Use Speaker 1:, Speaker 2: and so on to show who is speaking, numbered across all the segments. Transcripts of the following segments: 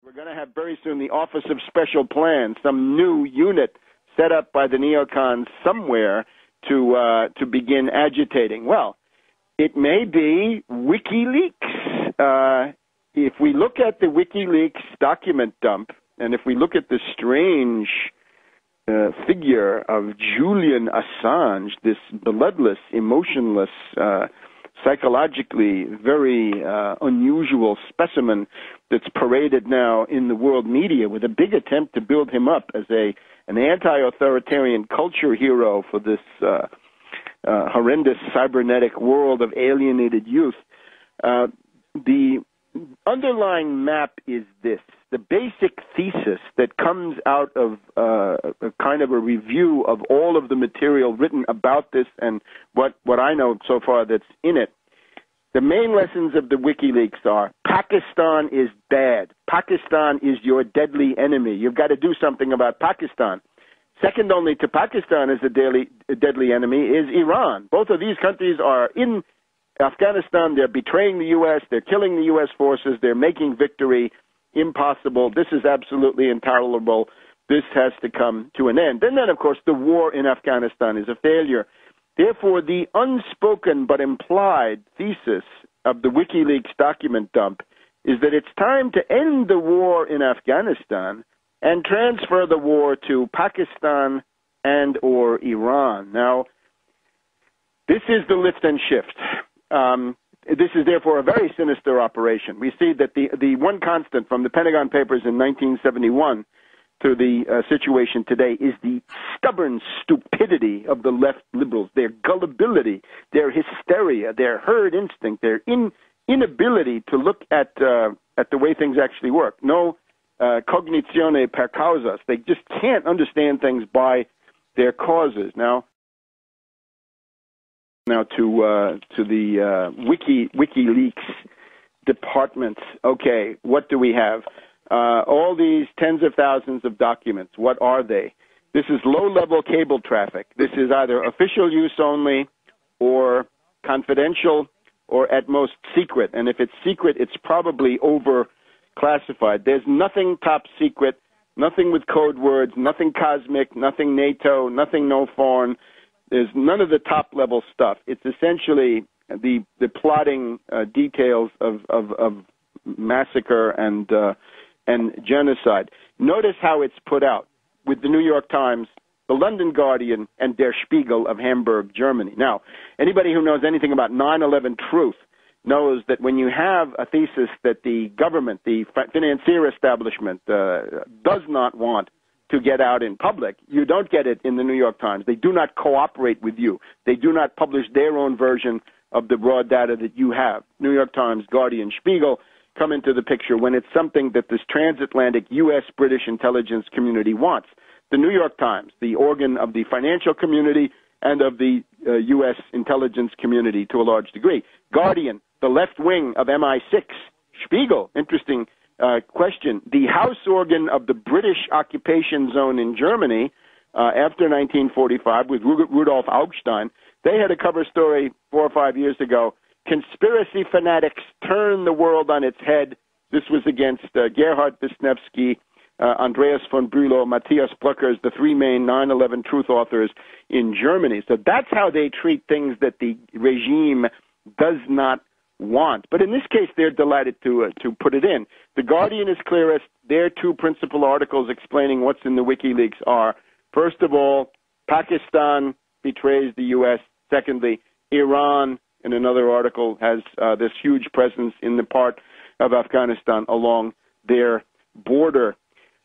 Speaker 1: We're going to have very soon the Office of Special Plans, some new unit set up by the neocons somewhere to begin agitating. Well, it may be WikiLeaks. If we look at the WikiLeaks document dump, and if we look at the strange figure of Julian Assange, this bloodless, emotionless, psychologically very unusual specimen that's paraded now in the world media with a big attempt to build him up as an anti-authoritarian culture hero for this horrendous cybernetic world of alienated youth. The underlying map is this. The basic thesis that comes out of a kind of a review of all of the material written about this and what I know so far that's in it, the main lessons of the WikiLeaks are Pakistan is bad. Pakistan is your deadly enemy. You've got to do something about Pakistan. Second only to Pakistan as a deadly enemy is Iran. Both of these countries are in Afghanistan. They're betraying the U.S. They're killing the U.S. forces. They're making victory impossible. This is absolutely intolerable. This has to come to an end. And then, of course, the war in Afghanistan is a failure. Therefore, the unspoken but implied thesis of the WikiLeaks document dump is that it's time to end the war in Afghanistan and transfer the war to Pakistan and or Iran. Now, this is the lift and shift. This is therefore a very sinister operation. We see that the one constant from the Pentagon Papers in 1971 to the situation today is the stubborn stupidity of the left liberals, their gullibility, their hysteria, their herd instinct, their inability to look at the way things actually work. No cognizione per causas. They just can't understand things by their causes. Now to the WikiLeaks departments. Okay, what do we have? All these tens of thousands of documents, what are they? This is low-level cable traffic. This is either official use only or confidential or at most secret. And if it's secret, it's probably over-classified. There's nothing top secret, nothing with code words, nothing cosmic, nothing NATO, nothing no foreign. There's none of the top-level stuff. It's essentially the plotting details of massacre and genocide. Notice how it's put out with the New York Times, the London Guardian, and Der Spiegel of Hamburg, Germany. Now, anybody who knows anything about 9/11 truth knows that when you have a thesis that the government, the financier establishment, does not want to get out in public, you don't get it in the New York Times. They do not cooperate with you. They do not publish their own version of the raw data that you have. New York Times, Guardian, Spiegel come into the picture when it's something that this transatlantic U.S.-British intelligence community wants. The New York Times, the organ of the financial community and of the U.S. intelligence community to a large degree. Guardian, the left wing of MI6. Spiegel, interesting question. The House organ of the British occupation zone in Germany after 1945 with Rudolf Augstein. They had a cover story 4 or 5 years ago. Conspiracy fanatics turn the world on its head. This was against Gerhard Wisniewski, Andreas von Bülow, Matthias Brückers, the three main 9/11 truth authors in Germany. So that's how they treat things that the regime does not want. But in this case, they're delighted to put it in. The Guardian is clearest. Their two principal articles explaining what's in the WikiLeaks are, first of all, Pakistan betrays the U.S. Secondly, Iran, in another article, has this huge presence in the part of Afghanistan along their border.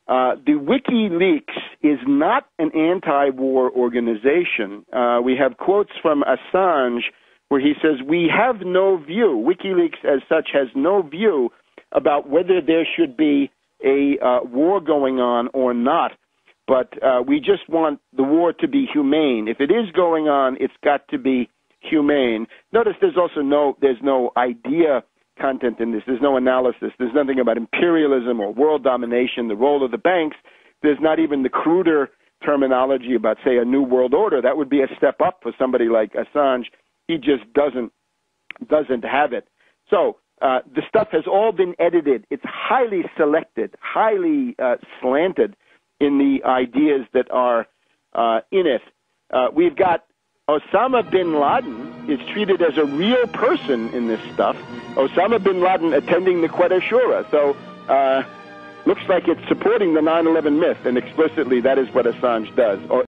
Speaker 1: The WikiLeaks is not an anti-war organization. We have quotes from Assange where he says, we have no view. WikiLeaks as such has no view about whether there should be a war going on or not. But we just want the war to be humane. If it is going on, it's got to be humane. Notice there's also no idea content in this. There's no analysis. There's nothing about imperialism or world domination, the role of the banks. There's not even the cruder terminology about, say, a new world order. That would be a step up for somebody like Assange. He just doesn't have it. So The stuff has all been edited. It's highly selected, highly slanted in the ideas that are in it. We've got Osama bin Laden is treated as a real person in this stuff. Osama bin Laden attending the Quetta Shura. So looks like it's supporting the 9/11 myth, and explicitly that is what Assange does. Or